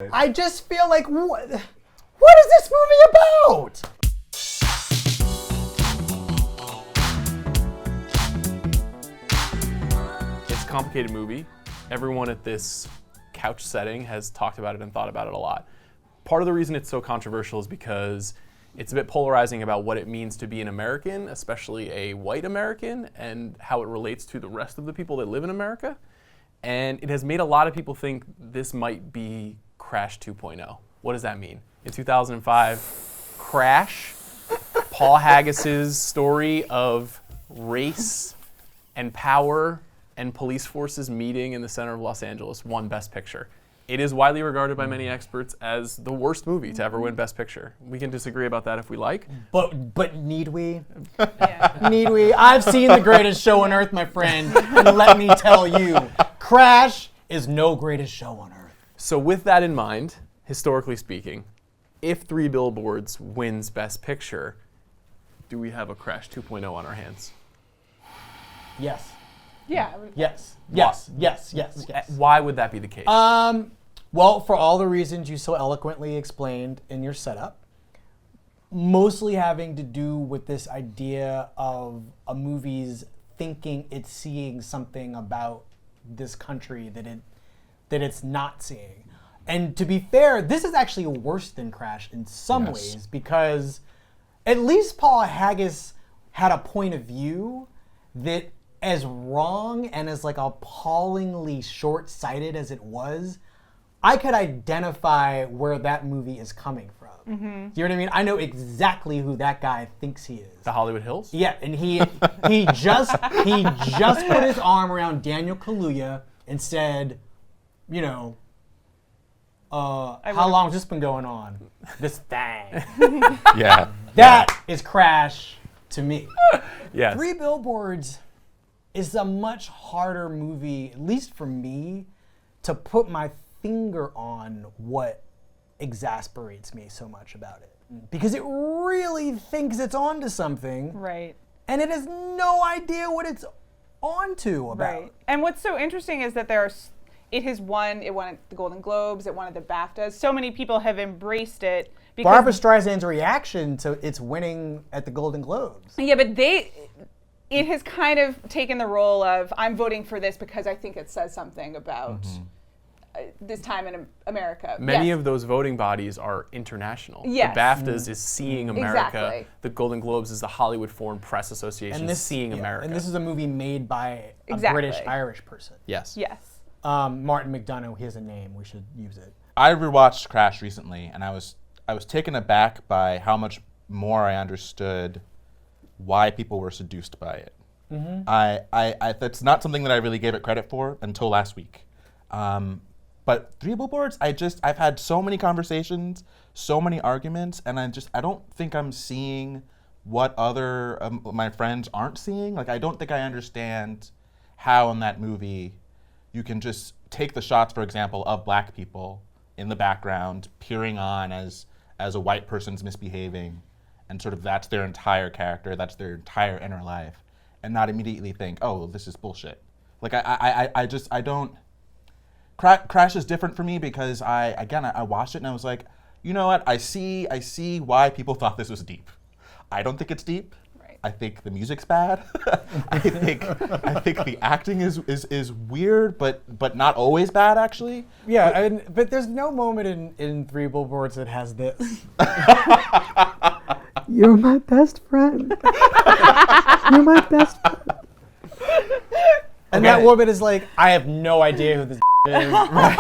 I just feel like, what is this movie about? It's a complicated movie. Everyone at this couch setting has talked about it and thought about it a lot. Part of the reason it's so controversial is because it's a bit polarizing about what it means to be an American, especially a white American, and how it relates to the rest of the people that live in America. And it has made a lot of people think this might be Crash 2.0. What does that mean? In 2005, Crash, Paul Haggis's story of race and power and police forces meeting in the center of Los Angeles won Best Picture. It is widely regarded by many experts as the worst movie to ever win Best Picture. We can disagree about that if we like. But need we? Yeah. Need we? I've seen The Greatest Show on Earth, my friend, and let me tell you, Crash is no greatest show on earth. So with that in mind, historically speaking, if Three Billboards wins Best Picture, do we have a Crash 2.0 on our hands? Yes. Yeah. Yes. Why would that be the case? Well, for all the reasons you so eloquently explained in your setup, mostly having to do with this idea of a movie's thinking it's seeing something about this country that it's not seeing. And to be fair, this is actually worse than Crash in some ways, because at least Paul Haggis had a point of view that, as wrong and as like appallingly short-sighted as it was, I could identify where that movie is coming from. Mm-hmm. Do you know what I mean? I know exactly who that guy thinks he is. The Hollywood Hills? Yeah, and he just put his arm around Daniel Kaluuya and said, you know, how long has this been going on? This thing. Yeah. That is Crash to me. Yes. Three Billboards is a much harder movie, at least for me, to put my finger on what exasperates me so much about it. Because it really thinks it's onto something. Right. And it has no idea what it's onto about. Right. And what's so interesting is that it won the Golden Globes, it won the BAFTAs. So many people have embraced it. Barbra Streisand's reaction to its winning at the Golden Globes. Yeah, but it has kind of taken the role of, I'm voting for this because I think it says something about this time in America. Many of those voting bodies are international. Yes. The BAFTAs is seeing America. Exactly. The Golden Globes is the Hollywood Foreign Press Association seeing America. And this is a movie made by a British-Irish person. Yes. Yes. Martin McDonough, he has a name. We should use it. I rewatched Crash recently, and I was taken aback by how much more I understood why people were seduced by it. Mm-hmm. I that's not something that I really gave it credit for until last week. But Three Billboards, I've had so many conversations, so many arguments, and I don't think I'm seeing what other my friends aren't seeing. Like, I don't think I understand how in that movie you can just take the shots, for example, of black people in the background peering on as a white person's misbehaving, and sort of that's their entire character, that's their entire inner life, and not immediately think, oh, this is bullshit. Like, I don't. Crash is different for me because I watched it and I was like, you know what? I see why people thought this was deep. I don't think it's deep. Right. I think the music's bad. I think the acting is weird, but not always bad actually. Yeah, but there's no moment in Three Billboards that has this. You're my best friend. You're my best friend. And that woman is like, I have no idea who this is. Right.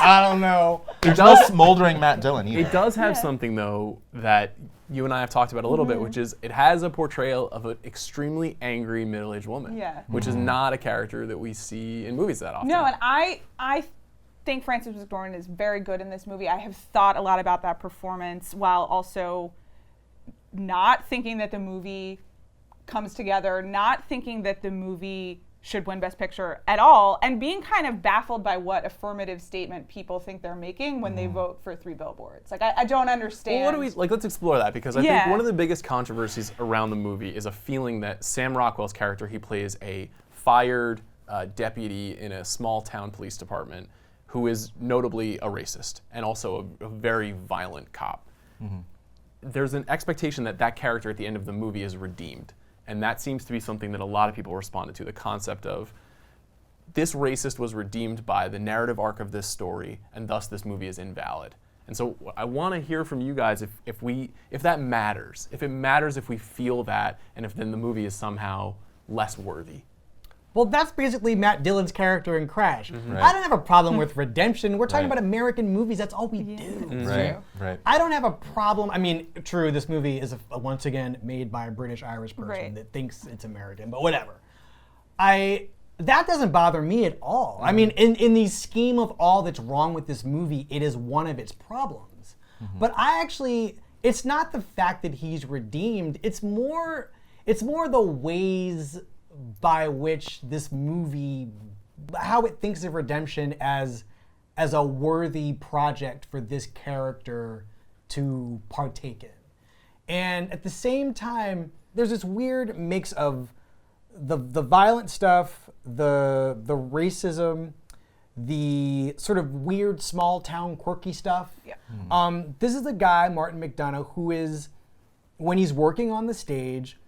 I don't know. There's no smoldering Matt Dillon either. It does have something, though, that you and I have talked about a little bit, which is it has a portrayal of an extremely angry middle-aged woman, which is not a character that we see in movies that often. No, and I think Frances McDormand is very good in this movie. I have thought a lot about that performance while also not thinking that the movie comes together, not thinking that the movie should win Best Picture at all, and being kind of baffled by what affirmative statement people think they're making when they vote for Three Billboards. Like, I don't understand. Well, let's explore that, because I think one of the biggest controversies around the movie is a feeling that Sam Rockwell's character, he plays a fired deputy in a small town police department who is notably a racist and also a very violent cop. There's an expectation that that character at the end of the movie is redeemed. And that seems to be something that a lot of people responded to, the concept of this racist was redeemed by the narrative arc of this story, and thus this movie is invalid. And so I want to hear from you guys if that matters, if it matters if we feel that, and if then the movie is somehow less worthy. Well, that's basically Matt Dillon's character in Crash. Right. I don't have a problem with redemption. We're talking Right. about American movies. That's all we do. Right. I don't have a problem. I mean, true, this movie is once again made by a British-Irish person Right. that thinks it's American, but whatever. That doesn't bother me at all. I mean, in the scheme of all that's wrong with this movie, it is one of its problems. But it's not the fact that he's redeemed. It's more the ways by which this movie, how it thinks of redemption as a worthy project for this character to partake in. And at the same time, there's this weird mix of the violent stuff, the racism, the sort of weird small town quirky stuff. Yeah. This is a guy, Martin McDonagh, who is, when he's working on the stage,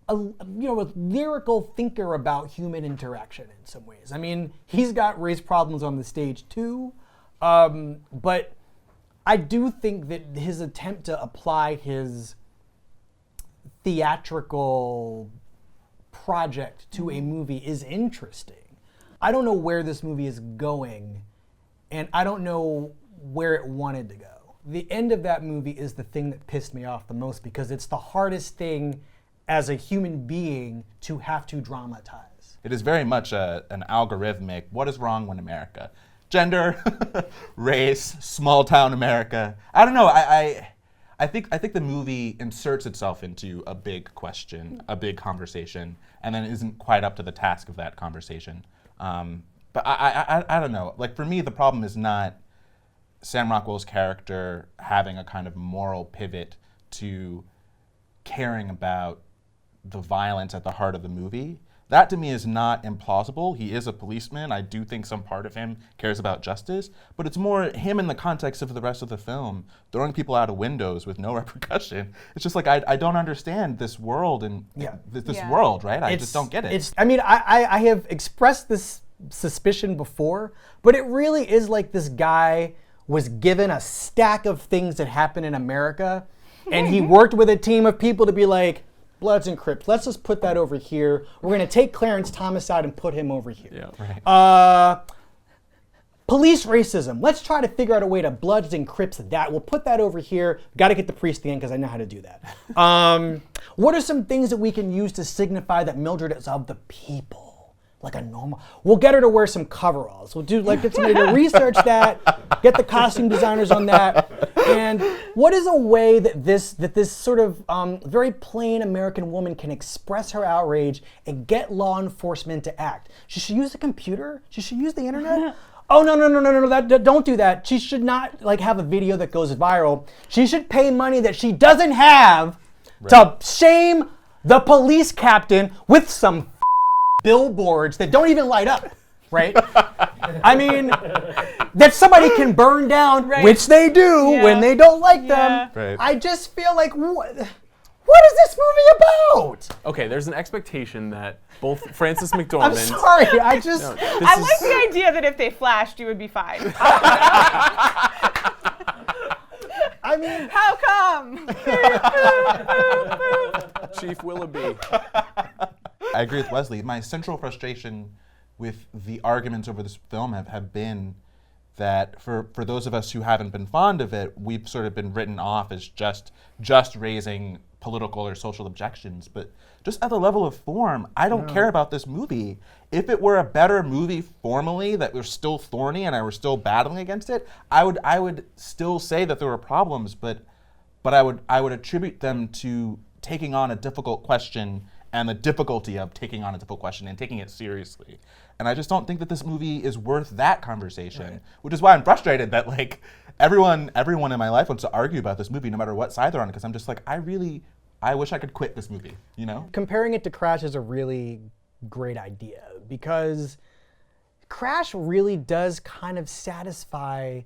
a lyrical thinker about human interaction in some ways. I mean, he's got race problems on the stage too, but I do think that his attempt to apply his theatrical project to a movie is interesting. I don't know where this movie is going, and I don't know where it wanted to go. The end of that movie is the thing that pissed me off the most, because it's the hardest thing as a human being to have to dramatize. It is very much an algorithmic, what is wrong with America? Gender, race, small town America. I don't know, I think the movie inserts itself into a big question, a big conversation, and then isn't quite up to the task of that conversation. But I don't know, like for me the problem is not Sam Rockwell's character having a kind of moral pivot to caring about the violence at the heart of the movie. That to me is not implausible. He is a policeman. I do think some part of him cares about justice, but it's more him in the context of the rest of the film, throwing people out of windows with no repercussion. It's just like, I don't understand this world and this world, right? I just don't get it. I have expressed this suspicion before, but it really is like this guy was given a stack of things that happen in America, and he worked with a team of people to be like, Bloods and Crips, let's just put that over here. We're going to take Clarence Thomas out and put him over here. Yeah, right. Police racism, let's try to figure out a way to Bloods and Crips that. We'll put that over here. Got to get the priest in because I know how to do that. What are some things that we can use to signify that Mildred is of the people? Like a normal, we'll get her to wear some coveralls. We'll get somebody to research that, get the costume designers on that. And what is a way that this sort of very plain American woman can express her outrage and get law enforcement to act? Should she use the computer? Should she use the internet? Oh, no, don't do that. She should not have a video that goes viral. She should pay money that she doesn't have to shame the police captain with some billboards that don't even light up, right? I mean, that somebody can burn down, which they do when they don't like them. Right. I just feel like, what is this movie about? Okay, there's an expectation that both Frances McDormand... I'm sorry, I like the idea that if they flashed, you would be fine. I mean... How come? Chief Willoughby. I agree with Wesley. My central frustration with the arguments over this film have been that for those of us who haven't been fond of it, we've sort of been written off as just raising political or social objections. But just at the level of form, I don't care about this movie. If it were a better movie formally that was still thorny and I were still battling against it, I would still say that there were problems, but I would attribute them to taking on a difficult question and the difficulty of taking on a difficult question and taking it seriously. And I just don't think that this movie is worth that conversation, which is why I'm frustrated that everyone in my life wants to argue about this movie no matter what side they're on, because I'm just like, I wish I could quit this movie, Comparing it to Crash is a really great idea, because Crash really does kind of satisfy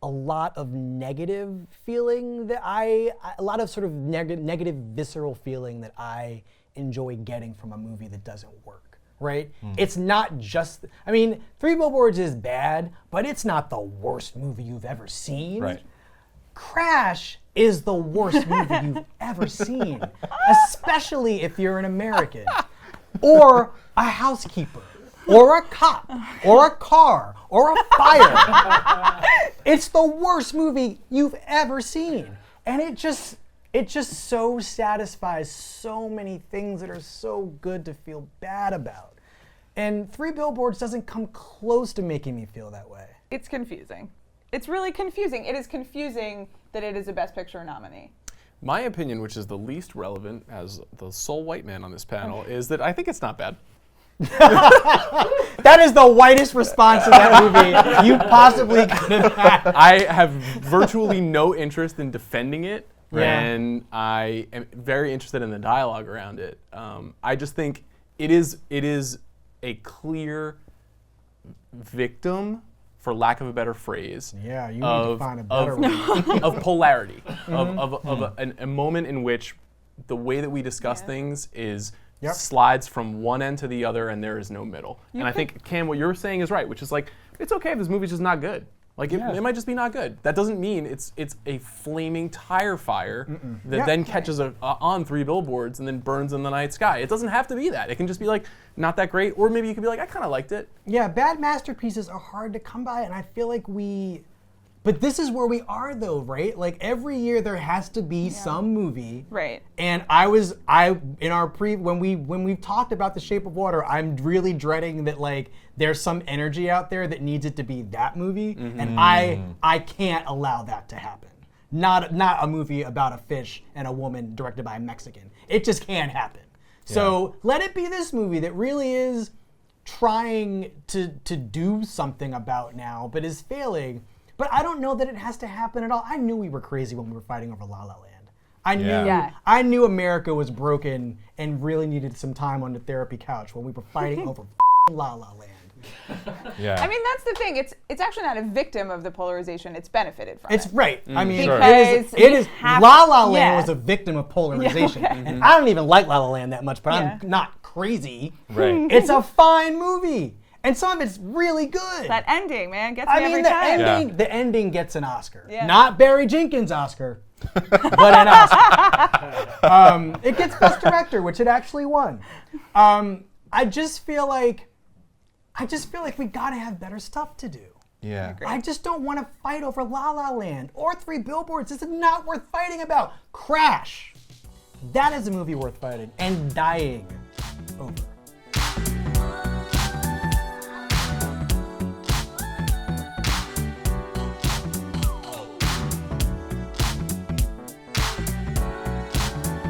a lot of negative feeling that a lot of sort of negative visceral feeling that I enjoy getting from a movie that doesn't work, right? It's not just, I mean, Three Billboards is bad, but it's not the worst movie you've ever seen. Right. Crash is the worst movie you've ever seen, especially if you're an American, or a housekeeper, or a cop, or a car, or a fire. It's the worst movie you've ever seen. And it just so satisfies so many things that are so good to feel bad about. And Three Billboards doesn't come close to making me feel that way. It's confusing. It's really confusing. It is confusing that it is a Best Picture nominee. My opinion, which is the least relevant as the sole white man on this panel, is that I think it's not bad. That is the whitest response to that movie you possibly could have had. I have virtually no interest in defending it, Yeah. and I am very interested in the dialogue around it. I just think it is a clear victim, for lack of a better phrase, Yeah, you need to find a better one. of polarity, of a moment in which the way that we discuss things is slides from one end to the other, and there is no middle. And I think, Cam, what you're saying is right, which is like, it's okay if this movie's just not good. Like, it might just be not good. That doesn't mean it's a flaming tire fire that then catches on Three Billboards and then burns in the night sky. It doesn't have to be that. It can just be like, not that great, or maybe you could be like, I kind of liked it. Yeah, bad masterpieces are hard to come by, and I feel like but this is where we are though, right? Like every year there has to be some movie. Right. And when we've talked about The Shape of Water, I'm really dreading that like there's some energy out there that needs it to be that movie, and I can't allow that to happen. Not a movie about a fish and a woman directed by a Mexican. It just can't happen. So let it be this movie that really is trying to do something about now, but is failing. But I don't know that it has to happen at all. I knew we were crazy when we were fighting over La La Land. I knew America was broken and really needed some time on the therapy couch when we were fighting over La La Land. I mean, that's the thing. It's actually not a victim of the polarization. It's benefited from it. It's right. I mean, Because it is. La La Land yeah. was a victim of polarization, Yeah, okay. and I don't even like La La Land that much, but I'm not crazy. Right. It's a fine movie, and some of it's really good. That ending, man, gets me every time. The ending gets an Oscar. Yeah. Not Barry Jenkins' Oscar, but an Oscar. It gets Best Director, which it actually won. I just feel like we gotta have better stuff to do. Yeah. I just don't want to fight over La La Land or Three Billboards. This is not worth fighting about. Crash. That is a movie worth fighting and dying over.